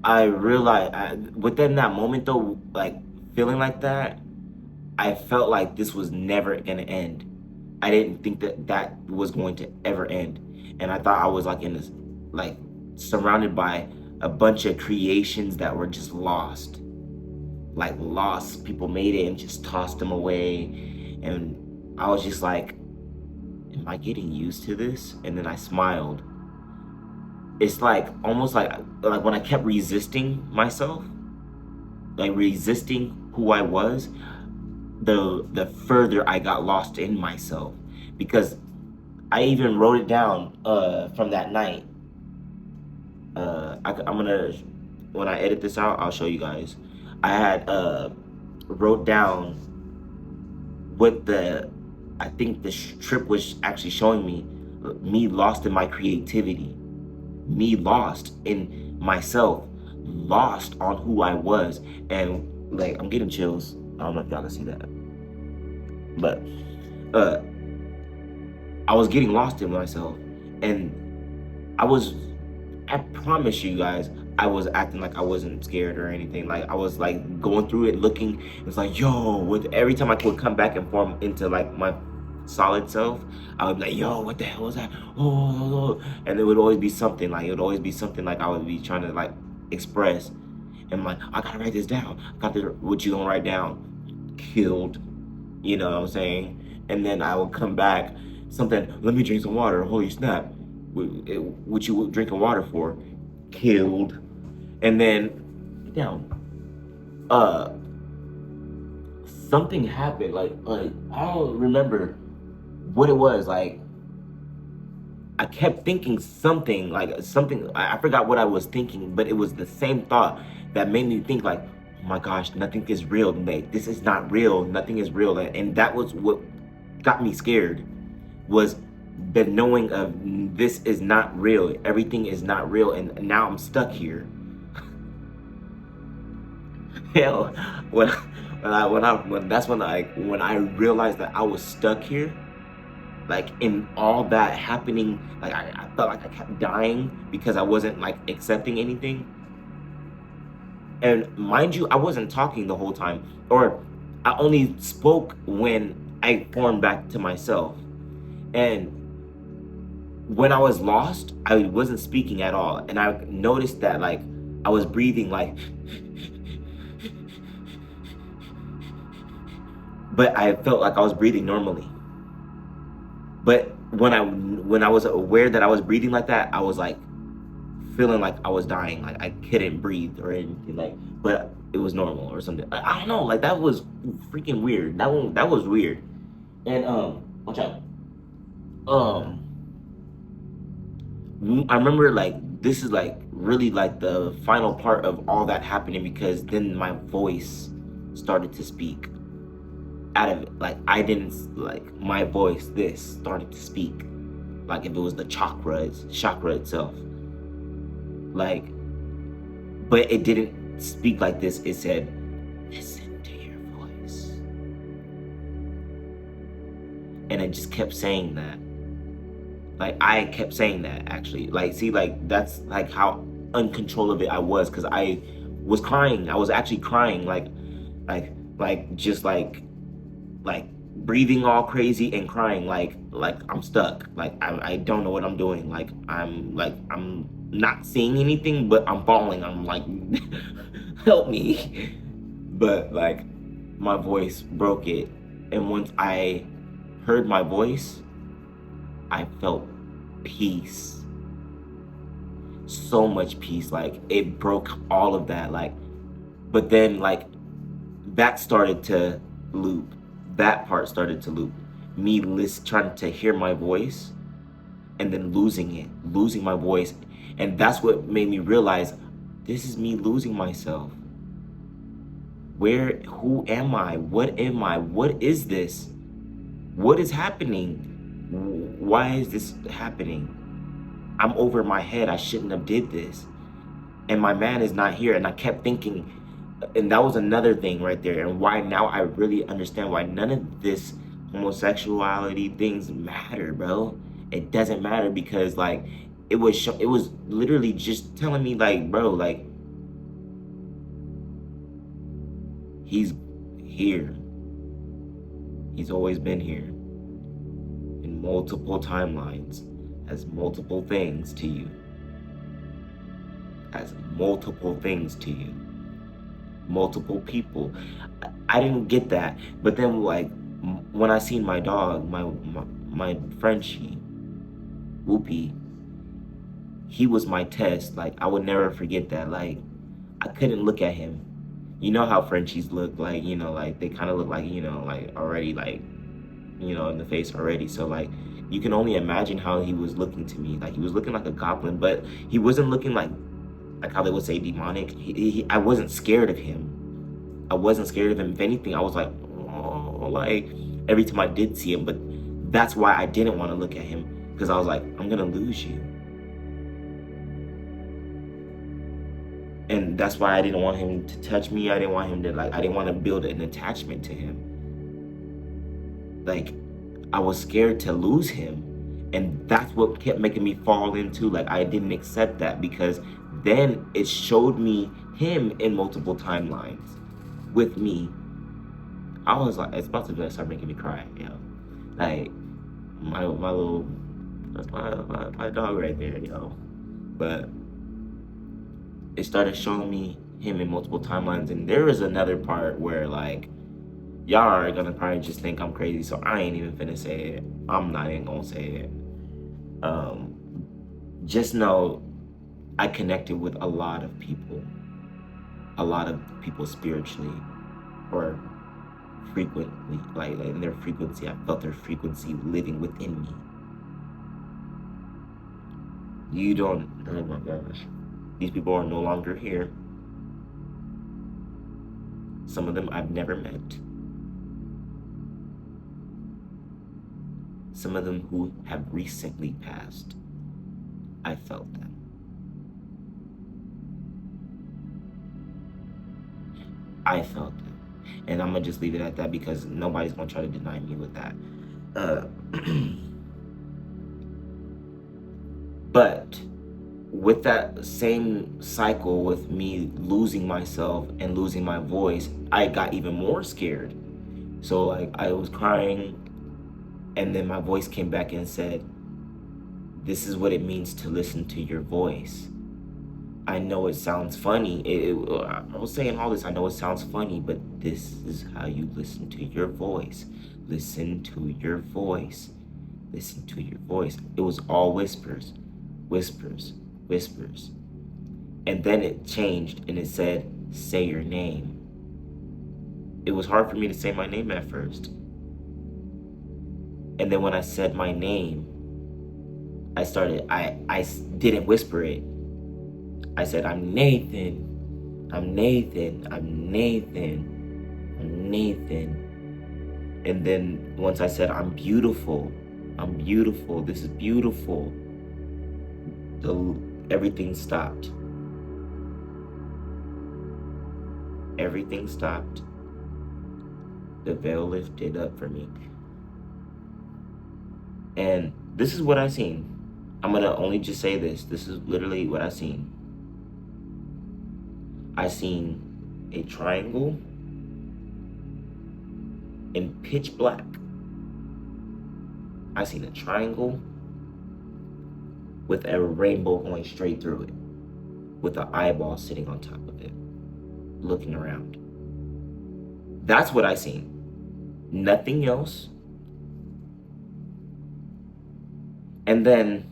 I realized within that moment though, like feeling like that, I felt like this was never gonna end. I didn't think that was going to ever end. And I thought I was like in this, like surrounded by a bunch of creations that were just lost. Like lost. People made it and just tossed them away. And I was just like, am I getting used to this? And then I smiled. It's like almost like when I kept resisting myself, like resisting who I was, the further I got lost in myself. Because I even wrote it down from that night. I'm gonna, when I edit this out, I'll show you guys. I had wrote down what I think the trip was actually showing me lost in my creativity, me lost in myself, lost on who I was. And like I'm getting chills. I don't know if y'all can see that, but uh I was getting lost in myself. And I promise you guys, I was acting like I wasn't scared or anything. Like I was like going through it, looking. It's like, yo, with every time I would come back and form into like my solid self, I would be like, yo, what the hell was that? Oh, and it would always be something. Like it would always be something like I would be trying to like express. And I'm like, I gotta write this down. What you gonna write down? Killed. You know what I'm saying? And then I would come back, something, let me drink some water. Holy snap. What you drinking water for? Killed. And then down. Uh Something happened. Like I don't remember what it was. Like I kept thinking something, like something, I forgot what I was thinking, but it was the same thought that made me think like, oh my gosh, nothing is real. Like, this is not real. Nothing is real. And that was what got me scared, was the knowing of this is not real. Everything is not real. And now I'm stuck here. Hell, when I realized that I was stuck here, like in all that happening, like I felt like I kept dying because I wasn't like accepting anything. And mind you, I wasn't talking the whole time, or I only spoke when I formed back to myself. And when I was lost, I wasn't speaking at all. And I noticed that like I was breathing like, but I felt like I was breathing normally. But when I was aware that I was breathing like that, I was like feeling like I was dying, like I couldn't breathe or anything, like, but it was normal or something. I don't know, like that was freaking weird. That was weird. And watch out. Um, I remember like this is like really like the final part of all that happening, because then my voice started to speak out of it. Like I didn't, like my voice, this started to speak. like if it was the chakra itself. Like, but it didn't speak like this. It said, listen to your voice. And it just kept saying that. Like, I kept saying that, actually. Like, see, like, that's like how uncontrollable I was, because I was crying. I was actually crying, just like breathing all crazy and crying, like I'm stuck. Like, I don't know what I'm doing. I'm not seeing anything, but I'm falling. I'm like, help me. But like, my voice broke it. And once I heard my voice, I felt peace. So much peace. Like, it broke all of that. Like, but then like that started to loop. That part started to loop. Me trying to hear my voice and then losing my voice. And that's what made me realize, this is me losing myself. Who am I? What am I? What is this? What is happening? Why is this happening? I'm over my head. I shouldn't have did this. And my man is not here. And I kept thinking, and that was another thing right there. And why now I really understand why none of this homosexuality things matter, bro. It doesn't matter, because like it was literally just telling me, like, bro, like, he's here. He's always been here in multiple timelines, as multiple things to you. As multiple things to you. Multiple people. I didn't get that. But then, like, when I seen my dog, my Frenchie, Whoopi, he was my test. Like, I would never forget that. Like, I couldn't look at him. You know how Frenchies look, like, you know, like, they kind of look like, you know, like, already, like, you know, in the face already. So, like, you can only imagine how he was looking to me. Like, he was looking like a goblin, but he wasn't looking like how they would say demonic. I wasn't scared of him. I wasn't scared of him. If anything, I was like, oh, like, every time I did see him. But that's why I didn't want to look at him, because I was like, I'm gonna lose you. And that's why I didn't want him to touch me. I didn't want him to, like, I didn't want to build an attachment to him. Like, I was scared to lose him. And that's what kept making me fall into, like, I didn't accept that, because then it showed me him in multiple timelines with me. I was like, it's about to start making me cry, yo. Like, my little, that's my dog right there, yo. But it started showing me him in multiple timelines. And there is another part where, like, y'all are gonna probably just think I'm crazy, so I ain't even finna say it. I'm not even gonna say it. Just know I connected with a lot of people spiritually, or frequently, like in their frequency. I felt their frequency living within me. You don't, oh my gosh. These people are no longer here. Some of them I've never met. Some of them who have recently passed. I felt them. I felt them. And I'm gonna just leave it at that, because nobody's gonna try to deny me with that. But with that same cycle, with me losing myself and losing my voice, I got even more scared. So, like, I was crying, and then my voice came back and said, this is what it means to listen to your voice. I know it sounds funny. I was saying all this, I know it sounds funny, but this is how you listen to your voice. Listen to your voice. Listen to your voice. It was all whispers, whispers, whispers. And then it changed, and it said, say your name. It was hard for me to say my name at first. And then when I said my name, I didn't whisper it. I said, I'm Nathan. I'm Nathan. I'm Nathan. I'm Nathan. And then once I said, I'm beautiful, I'm beautiful. This is beautiful. Everything stopped. Everything stopped. The veil lifted up for me. And this is what I seen. I'm gonna only just say this. This is literally what I seen. I seen a triangle in pitch black. I seen a triangle with a rainbow going straight through it, with an eyeball sitting on top of it, looking around. That's what I seen. Nothing else. And then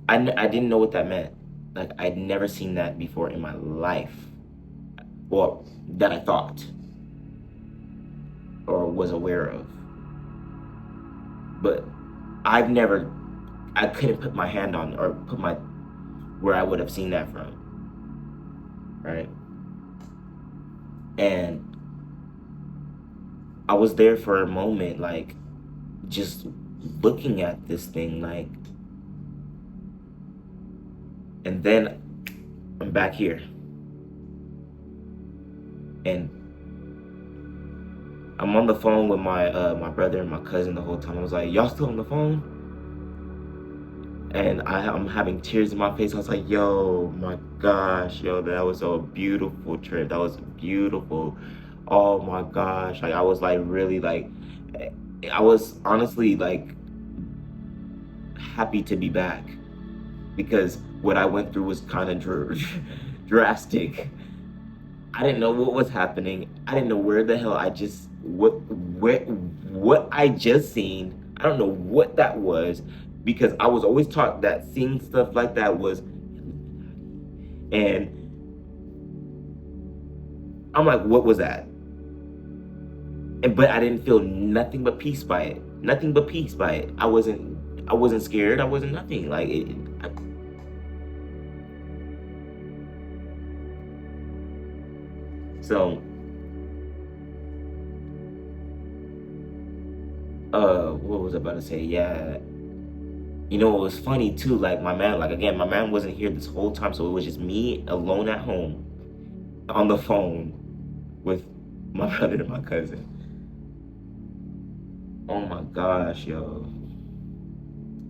I didn't know what that meant. Like, I'd never seen that before in my life. Well, that I thought or was aware of. But I couldn't put my hand on or put my, where I would have seen that from. Right? And I was there for a moment, like, just looking at this thing, like, and then I'm back here. And I'm on the phone with my my brother and my cousin the whole time. I was like, y'all still on the phone? And I'm having tears in my face. I was like, yo, my gosh, yo, that was a beautiful trip. That was beautiful. Oh my gosh. Like, I was like really like, I was honestly like happy to be back, because what I went through was kind of drastic. I didn't know what was happening. I didn't know where the hell what I just seen. I don't know what that was, because I was always taught that seeing stuff like that was, and I'm like, what was that? But I didn't feel nothing but peace by it. Nothing but peace by it. I wasn't scared. I wasn't nothing. Like so what was I about to say? Yeah. You know, it was funny too, like my man, like again, my man wasn't here this whole time, so it was just me alone at home on the phone with my brother and my cousin. Oh my gosh, yo.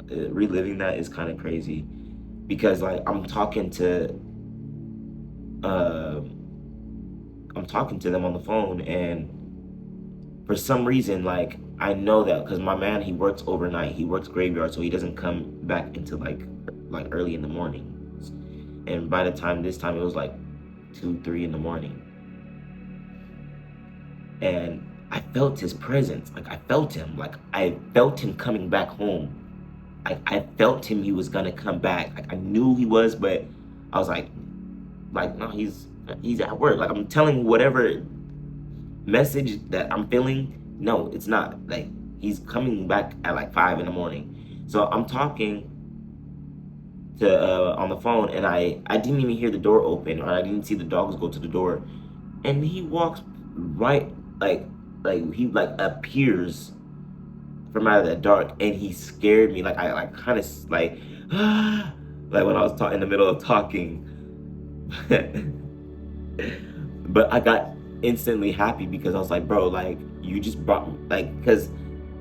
Reliving that is kind of crazy, because like uh, I'm talking to them on the phone, and for some reason, like, I know that because my man, he works overnight, he works graveyard, so he doesn't come back until like early in the morning. And by the time this time, it was like 2, 3 in the morning, and I felt his presence. Like, I felt him. Like, I felt him coming back home. I felt him. He was gonna come back. Like, I knew he was, but I was like no, he's at work. Like, I'm telling whatever message that I'm feeling, no, it's not. Like, he's coming back at like 5 in the morning. So I'm talking to on the phone, and I didn't even hear the door open, or I didn't see the dogs go to the door, and he walks right, like he like appears from out of the dark, and he scared me. Like, I like kind of like like when I was in the middle of talking. But I got instantly happy, because I was like, bro, like, you just brought me, like, because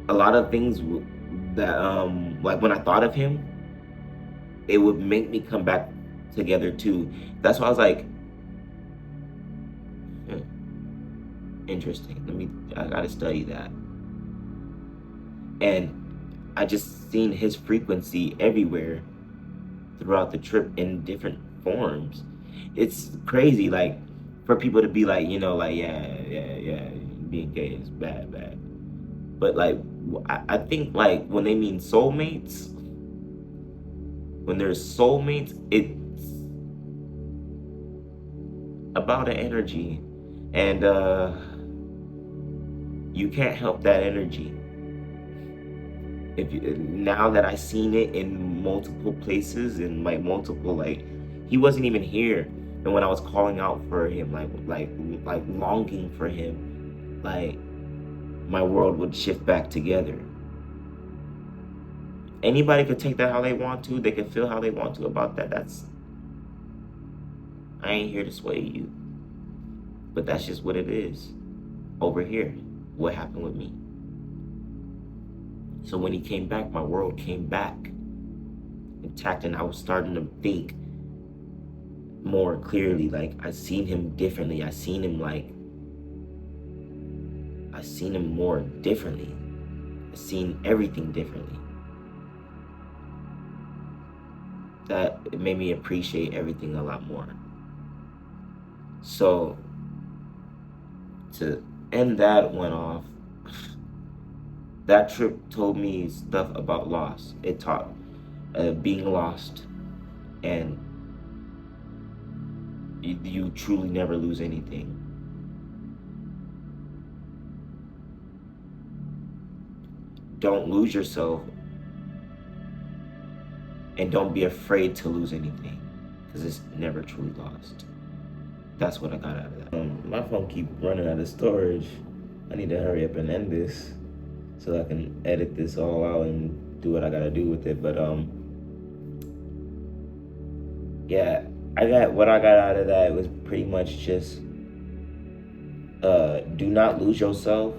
a lot of things that like when I thought of him, it would make me come back together too. That's why I was like, interesting, I gotta study that. And I just seen his frequency everywhere throughout the trip in different forms. It's crazy, like, for people to be like, you know, like, yeah, being gay is bad. But like, I think like when they mean soulmates, when there's soulmates, it's about an energy, and you can't help that energy. Now that I seen it in multiple places, and like multiple, like, he wasn't even here, and when I was calling out for him, like longing for him, like, my world would shift back together. anybody could take that how they want to. They can feel how they want to about that. I ain't here to sway you, but that's just what it is over here. What happened with me? So when he came back, my world came back intact, and I was starting to think more clearly. Like, I seen him differently. I seen him more differently. I seen everything differently. That it made me appreciate everything a lot more. So to end that one off, that trip told me stuff about loss. It taught being lost, and you truly never lose anything. Don't lose yourself, and don't be afraid to lose anything, because it's never truly lost. That's what I got out of that. My phone keep running out of storage. I need to hurry up and end this so I can edit this all out and do what I gotta do with it. But yeah, what I got out of that was pretty much just do not lose yourself.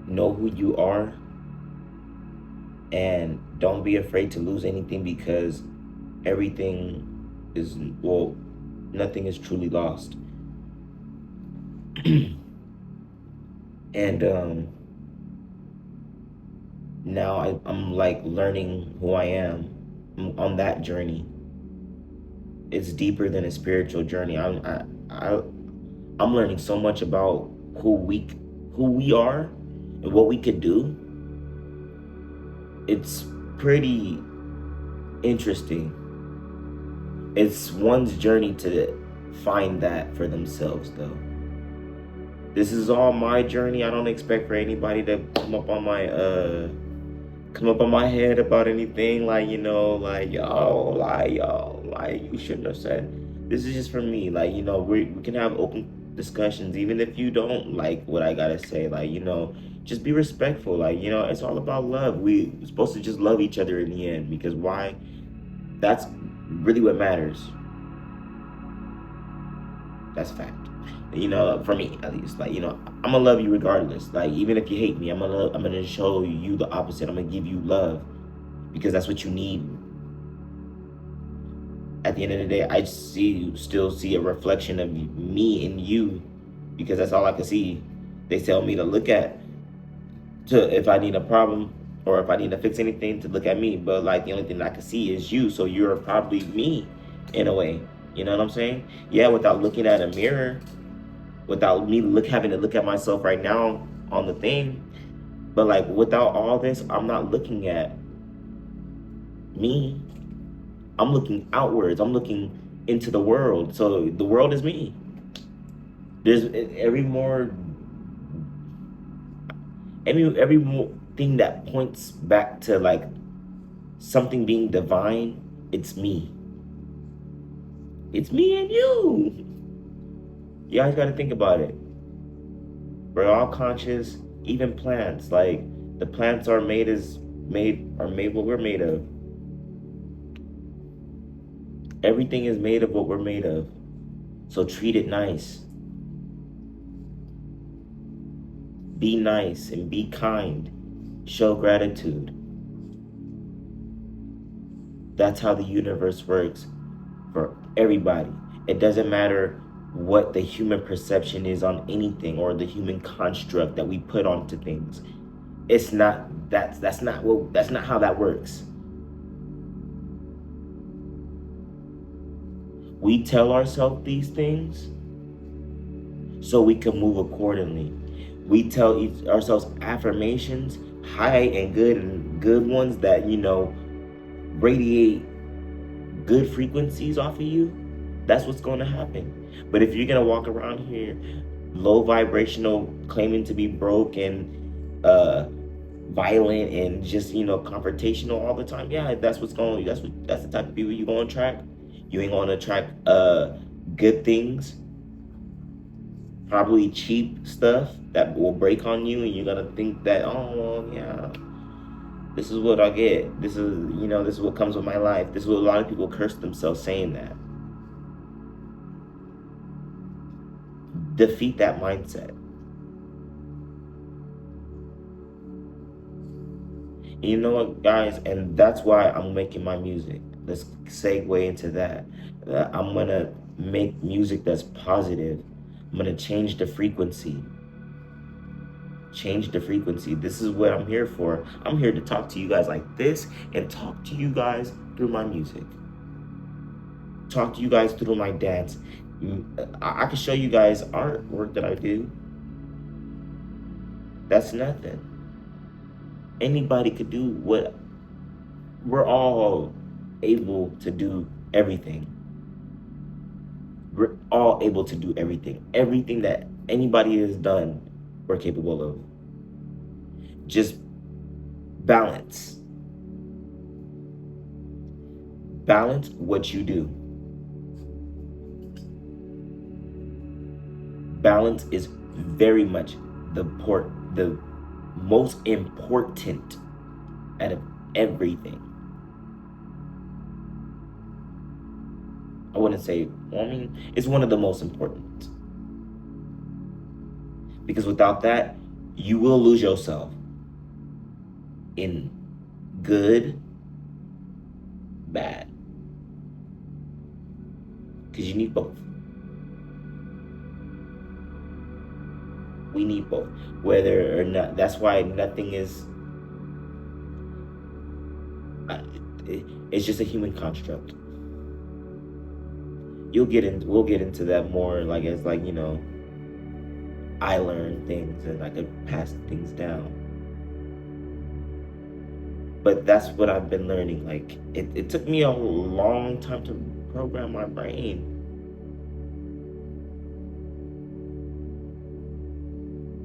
Know who you are, and don't be afraid to lose anything, because everything is, well, nothing is truly lost. And now I'm like learning who I am. I'm on that journey. It's deeper than a spiritual journey. I'm learning so much about who we are and what we could do. It's pretty interesting. It's one's journey to find that for themselves, though. This is all my journey. I don't expect for anybody to come up on my head about anything, like, like, you shouldn't have said. This is just for me. Like, we can have open discussions, even if you don't like what I gotta say. Like, just be respectful. Like, it's all about love. We're supposed to just love each other in the end, because why? That's really what matters. That's a fact. For me at least. Like, I'm gonna love you regardless. Like, even if you hate me, I'm gonna show you the opposite. I'm gonna give you love, because that's what you need. At the end of the day, I still see a reflection of me in you, because that's all I can see. They tell me to look at, if I need a problem or if I need to fix anything, to look at me. But like, the only thing I can see is you, so you're probably me in a way. You know what I'm saying? Yeah, without looking at a mirror, without me having to look at myself right now on the thing. But like, without all this, I'm not looking at me. I'm looking outwards. I'm looking into the world. So the world is me. There's every more thing that points back to like something being divine. It's me. It's me and you. You guys got to think about it. We're all conscious. Even plants, like the plants are made what we're made of. Everything is made of what we're made of. So treat it nice. Be nice and be kind. Show gratitude. That's how the universe works for everybody. It doesn't matter what the human perception is on anything, or the human construct that we put onto things. It's not that's not how that works. We tell ourselves these things so we can move accordingly. We tell ourselves affirmations, high and good ones that, radiate good frequencies off of you. That's what's going to happen. But if you're going to walk around here low vibrational, claiming to be broke and violent and just, confrontational all the time, yeah, that's the type of people you're going to attract. You ain't going to attract good things, probably cheap stuff that will break on you, and you're going to think that, oh, well, yeah, This is what I get. This is, this is what comes with my life. This is what a lot of people curse themselves saying that. Defeat that mindset. You know what, guys? And that's why I'm making my music. Let's segue into that. I'm going to make music that's positive. I'm going to change the frequency. Change the frequency. This is what I'm here for. I'm here to talk to you guys like this and talk to you guys through my music. Talk to you guys through my dance. I can show you guys artwork that I do. That's nothing. Anybody could do what. We're all able to do everything. We're all able to do everything. Everything that anybody has done, we're capable of. Just balance. Balance what you do. Balance is very much the most important out of everything. I wouldn't say, it's one of the most important. Because without that, you will lose yourself in good, bad. Because you need both. We need both. Whether or not, that's why nothing is, it's just a human construct. We'll get into that more, like, as like, I learn things and I could pass things down. But that's what I've been learning. Like, it took me a long time to program my brain.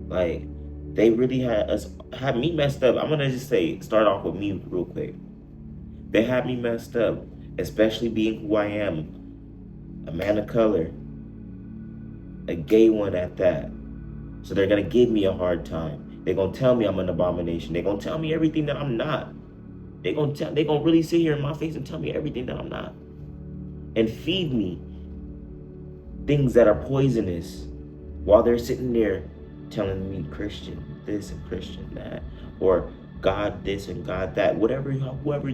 Like, they really had me messed up. I'm gonna just start off with me real quick. They had me messed up, especially being who I am, a man of color, a gay one at that. So they're gonna give me a hard time. They're gonna tell me I'm an abomination. They're gonna tell me everything that I'm not. They're gonna really sit here in my face and tell me everything that I'm not. And feed me things that are poisonous while they're sitting there telling me Christian this and Christian that, or God this and God that, whoever you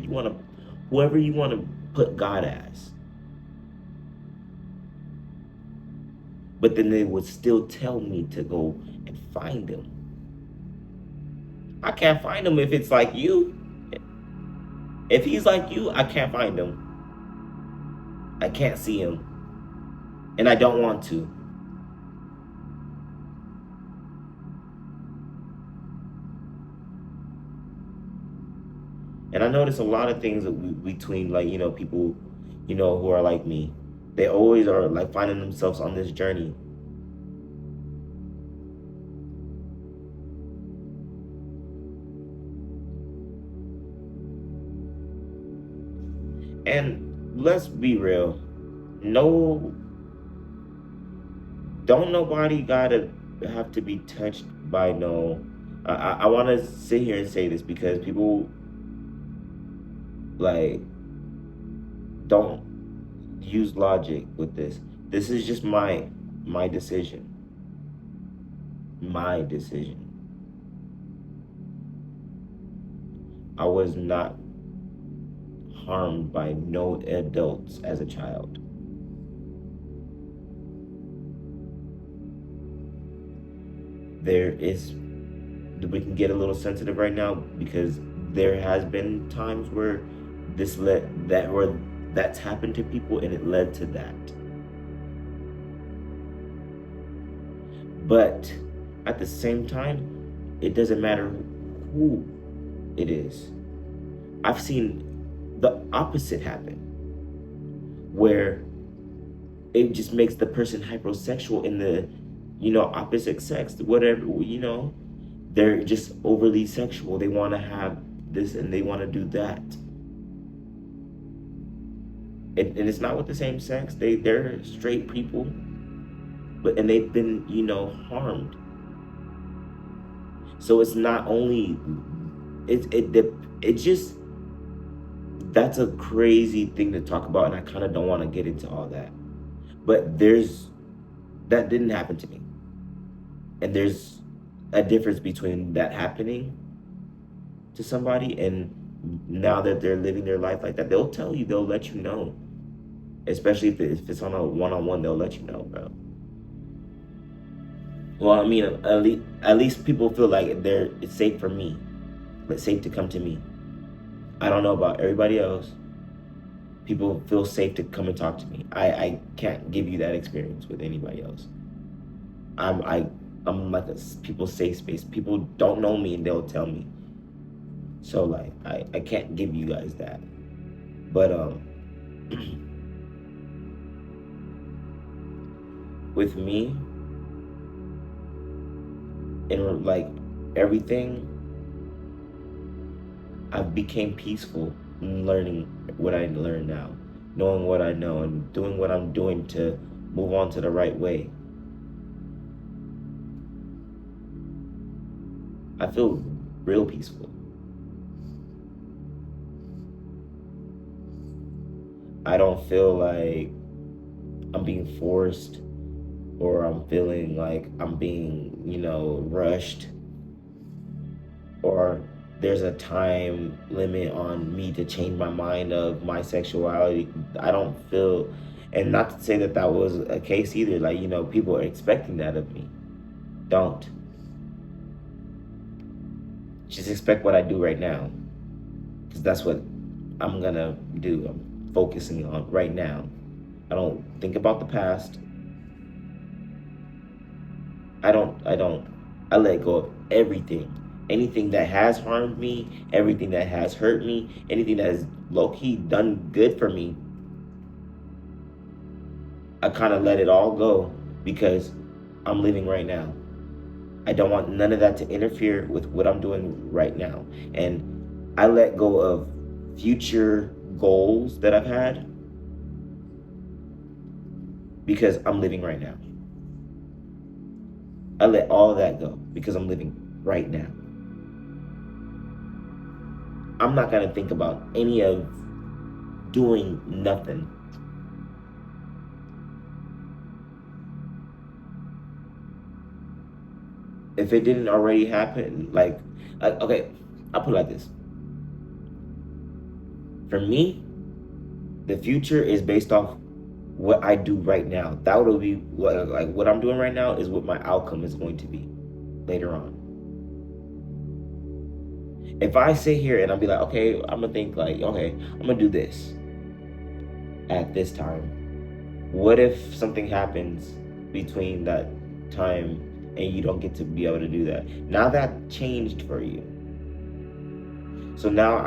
wanna put God as. But then they would still tell me to go and find him. I can't find him if it's like you. If he's like you, I can't find him. I can't see him. And I don't want to. And I notice a lot of things between, like, people, who are like me. They always are, like, finding themselves on this journey. And let's be real. Don't nobody gotta have to be touched by no. I want to sit here and say this because people, like, don't use logic with this. This is just my decision. My decision. I was not harmed by no adults as a child. We can get a little sensitive right now because there has been times where that's happened to people and it led to that. But at the same time, it doesn't matter who it is. I've seen the opposite happen, where it just makes the person hypersexual in the, opposite sex, whatever, they're just overly sexual. They want to have this and they want to do that. And it's not with the same sex. They're straight people, and they've been, harmed. So it's not only, it just, that's a crazy thing to talk about, and I kind of don't want to get into all that. But that didn't happen to me, and there's a difference between that happening to somebody and now that they're living their life like that. They'll tell you, they'll let you know, especially if it's on a one-on-one. They'll let you know, bro. Well, I mean, at least people feel like it's safe for me. It's safe to come to me. I don't know about everybody else. People feel safe to come and talk to me. I can't give you that experience with anybody else. I'm I I'm like a people's safe space. People don't know me and they'll tell me. So like I can't give you guys that. But with me and like everything, I've became peaceful in learning what I learn now, knowing what I know and doing what I'm doing to move on to the right way. I feel real peaceful. I don't feel like I'm being forced or I'm feeling like I'm being, rushed, or there's a time limit on me to change my mind of my sexuality. I don't feel, and not to say that that was a case either. Like, people are expecting that of me. Don't. Just expect what I do right now. Because that's what I'm gonna do. I'm focusing on right now. I don't think about the past. I let go of everything. Anything that has harmed me, everything that has hurt me, anything that has low key done good for me, I kind of let it all go because I'm living right now. I don't want none of that to interfere with what I'm doing right now. And I let go of future goals that I've had because I'm living right now. I let all that go because I'm living right now. I'm not going to think about any of doing nothing. If it didn't already happen, like okay, I'll put it like this. For me, the future is based off what I do right now. That would be what I'm doing right now is what my outcome is going to be later on. If I sit here and I'll be like, okay, I'm gonna think like, okay, I'm gonna do this at this time. What if something happens between that time and you don't get to be able to do that? Now that changed for you. So now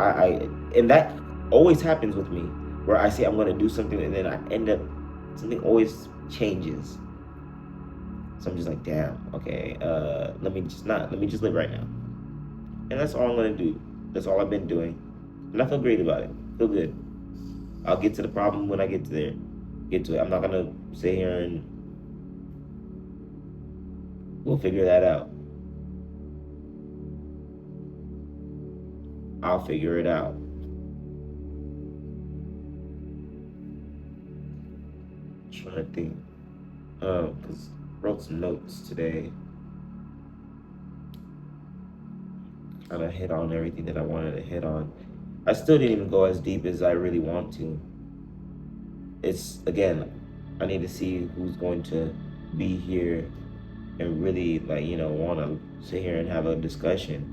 and that always happens with me, where I say I'm gonna do something and then I end up something always changes. So I'm just like, damn, okay, let me just live right now. And that's all I'm gonna do. That's all I've been doing. And I feel great about it. Feel good. I'll get to the problem when I get to it. I'm not gonna sit here and we'll figure that out. I'll figure it out. I'm trying to think. Cause I wrote some notes today. Kind of hit on everything that I wanted to hit on. I still didn't even go as deep as I really want to. It's again, I need to see who's going to be here and really want to sit here and have a discussion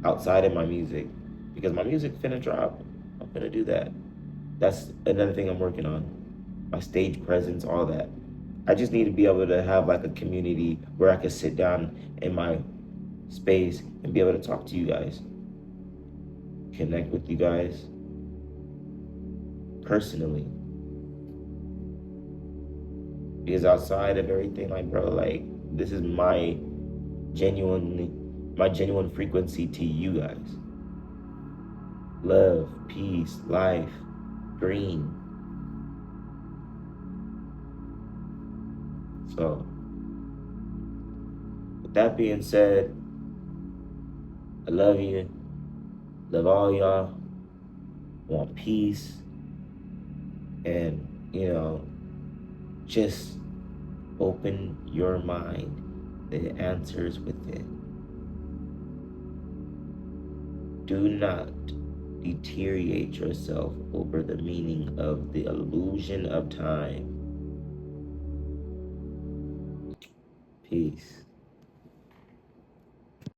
outside of my music, because my music finna drop. I'm finna do that. That's another thing I'm working on. My stage presence, all that. I just need to be able to have like a community where I can sit down in my space and be able to talk to you guys, connect with you guys personally. Because outside of everything, like bro, like this is my genuine frequency to you guys. Love, peace, life, green. So with that being said, I love you. Love all y'all. Want peace. And, just open your mind. The answers within. Do not deteriorate yourself over the meaning of the illusion of time. Peace.